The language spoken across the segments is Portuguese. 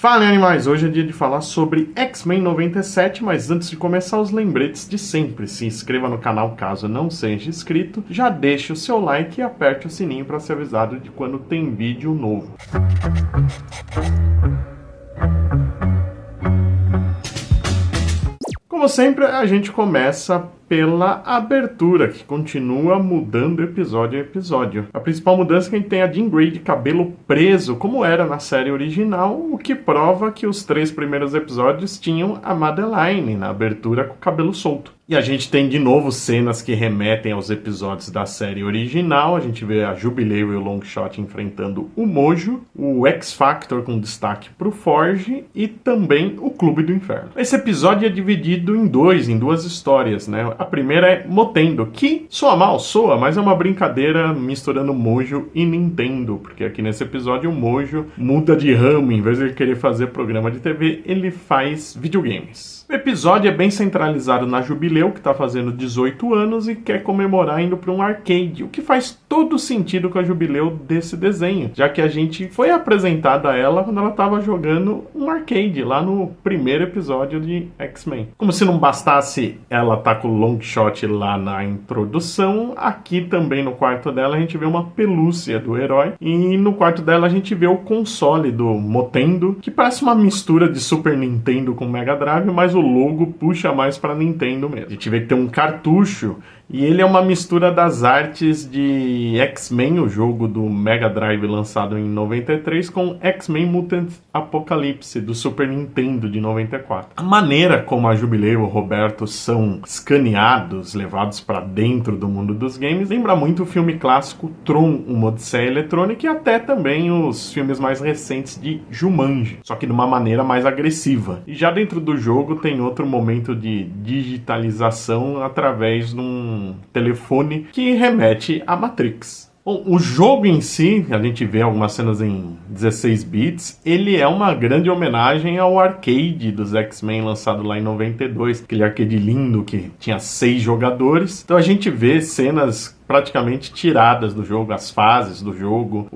Fala, animais! Hoje é dia de falar sobre X-Men 97, mas antes de começar os lembretes de sempre, se inscreva no canal caso não seja inscrito, já deixe o seu like e aperte o sininho para ser avisado de quando tem vídeo novo. Como sempre, a gente começa pela abertura, que continua mudando episódio a episódio. A principal mudança é que a gente tem a Jean Grey de cabelo preso, como era na série original, o que prova que os 3 primeiros episódios tinham a Madeline na abertura com o cabelo solto. E a gente tem de novo cenas que remetem aos episódios da série original. A gente vê a Jubilee e o Longshot enfrentando o Mojo, o X-Factor com destaque para o Forge e também o Clube do Inferno. Esse episódio é dividido em duas histórias, né? A primeira é Motendo, que soa mal, mas é uma brincadeira misturando Mojo e Nintendo, porque aqui nesse episódio o Mojo muda de ramo, em vez de ele querer fazer programa de TV, ele faz videogames. O episódio é bem centralizado na Jubileu, que está fazendo 18 anos e quer comemorar indo para um arcade, o que faz todo sentido com a Jubileu desse desenho, já que a gente foi apresentado a ela quando ela estava jogando um arcade, lá no primeiro episódio de X-Men. Como se não bastasse ela estar com o Longshot lá na introdução, aqui também no quarto dela a gente vê uma pelúcia do herói, e no quarto dela a gente vê o console do Motendo, que parece uma mistura de Super Nintendo com Mega Drive, mas o logo puxa mais para Nintendo mesmo. A gente vê que tem um cartucho e ele é uma mistura das artes de X-Men, o jogo do Mega Drive lançado em 93, com X-Men Mutant Apocalypse do Super Nintendo de 94. A maneira como a Jubileu e o Roberto são escaneados, levados para dentro do mundo dos games, lembra muito o filme clássico Tron, uma Odisseia Eletrônica, e até também os filmes mais recentes de Jumanji, só que de uma maneira mais agressiva. E já dentro do jogo tem outro momento de digitalização através de um telefone que remete à Matrix. Bom, o jogo em si, a gente vê algumas cenas em 16 bits, ele é uma grande homenagem ao arcade dos X-Men lançado lá em 92, aquele arcade lindo que tinha 6 jogadores. Então a gente vê cenas praticamente tiradas do jogo, as fases do jogo,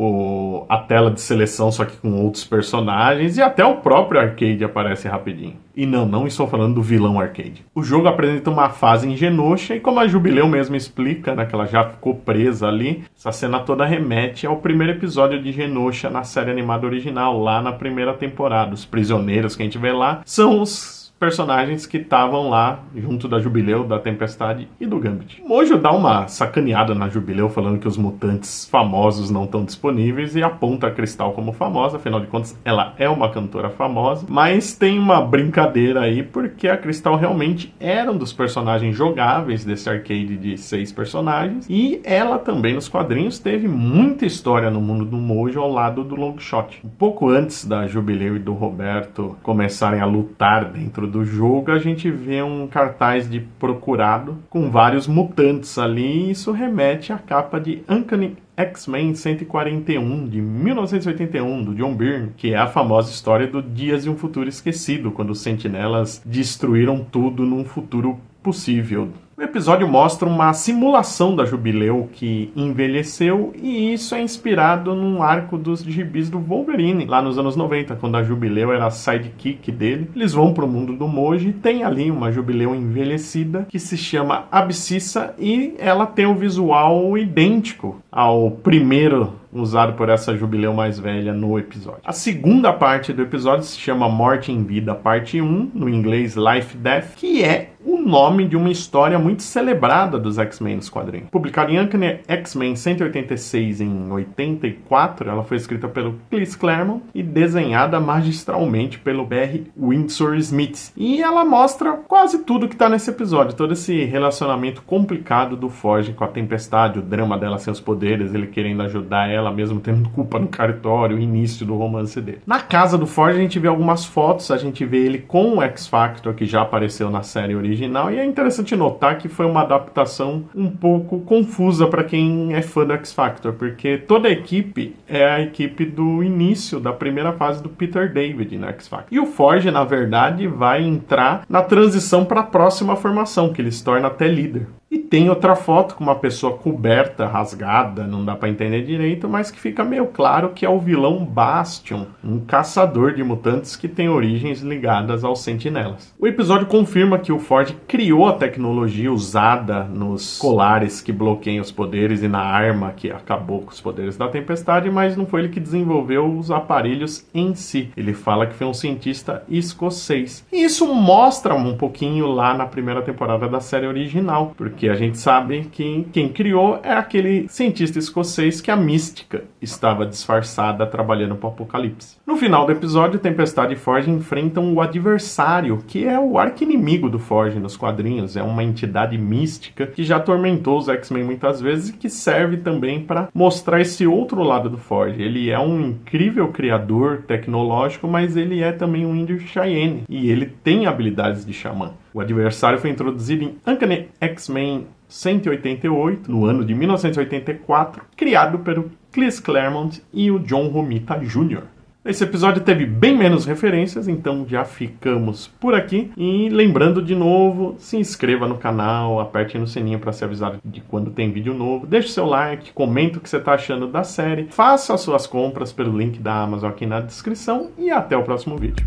a tela de seleção, só que com outros personagens, e até o próprio arcade aparece rapidinho. E não estou falando do vilão arcade. O jogo apresenta uma fase em Genosha, e como a Jubileu mesmo explica, né, que ela já ficou presa ali, essa cena toda remete ao primeiro episódio de Genosha na série animada original, lá na primeira temporada. Os prisioneiros que a gente vê lá são os personagens que estavam lá junto da Jubileu, da Tempestade e do Gambit. Mojo dá uma sacaneada na Jubileu falando que os mutantes famosos não estão disponíveis e aponta a Cristal como famosa, afinal de contas ela é uma cantora famosa, mas tem uma brincadeira aí porque a Cristal realmente era um dos personagens jogáveis desse arcade de 6 personagens e ela também nos quadrinhos teve muita história no mundo do Mojo ao lado do Longshot. Um pouco antes da Jubileu e do Roberto começarem a lutar dentro do jogo, a gente vê um cartaz de procurado com vários mutantes ali, e isso remete à capa de Uncanny X-Men 141, de 1981, do John Byrne, que é a famosa história do Dias de um Futuro Esquecido, quando os sentinelas destruíram tudo num futuro possível. O episódio mostra uma simulação da Jubileu que envelheceu, e isso é inspirado num arco dos gibis do Wolverine, lá nos anos 90, quando a Jubileu era a sidekick dele. Eles vão pro mundo do Mojo e tem ali uma Jubileu envelhecida que se chama Abscissa, e ela tem um visual idêntico ao primeiro usado por essa Jubileu mais velha no episódio. A segunda parte do episódio se chama Morte em Vida, parte 1, no inglês Life Death, que é o nome de uma história muito celebrada dos X-Men nos quadrinhos. Publicada em Uncanny X-Men 186 em 84, ela foi escrita pelo Chris Claremont e desenhada magistralmente pelo Barry Windsor Smith. E ela mostra quase tudo que está nesse episódio, todo esse relacionamento complicado do Forge com a Tempestade, o drama dela sem os poderes, ele querendo ajudar ela mesmo tendo culpa no cartório, o início do romance dele. Na casa do Forge a gente vê algumas fotos, a gente vê ele com o X-Factor, que já apareceu na série original, e é interessante notar que foi uma adaptação um pouco confusa para quem é fã do X-Factor, porque toda a equipe é a equipe do início da primeira fase do Peter David no X-Factor. E o Forge, na verdade, vai entrar na transição para a próxima formação, que ele se torna até líder. E tem outra foto com uma pessoa coberta, rasgada, não dá pra entender direito, mas que fica meio claro que é o vilão Bastion, um caçador de mutantes que tem origens ligadas aos Sentinelas. O episódio confirma que o Ford criou a tecnologia usada nos colares que bloqueiam os poderes e na arma que acabou com os poderes da Tempestade, mas não foi ele que desenvolveu os aparelhos em si. Ele fala que foi um cientista escocês. E isso mostra um pouquinho lá na primeira temporada da série original, porque a gente sabe que quem criou é aquele cientista escocês que a Mística estava disfarçada trabalhando para o Apocalipse. No final do episódio, Tempestade e Forge enfrentam o adversário, que é o arqui-inimigo do Forge nos quadrinhos. É uma entidade mística que já atormentou os X-Men muitas vezes e que serve também para mostrar esse outro lado do Forge. Ele é um incrível criador tecnológico, mas ele é também um índio Cheyenne e ele tem habilidades de xamã. O adversário foi introduzido em Uncanny X-Men 188, no ano de 1984, criado pelo Chris Claremont e o John Romita Jr. Esse episódio teve bem menos referências, então já ficamos por aqui. E lembrando de novo, se inscreva no canal, aperte no sininho para ser avisado de quando tem vídeo novo. Deixe seu like, comenta o que você está achando da série, faça as suas compras pelo link da Amazon aqui na descrição e até o próximo vídeo.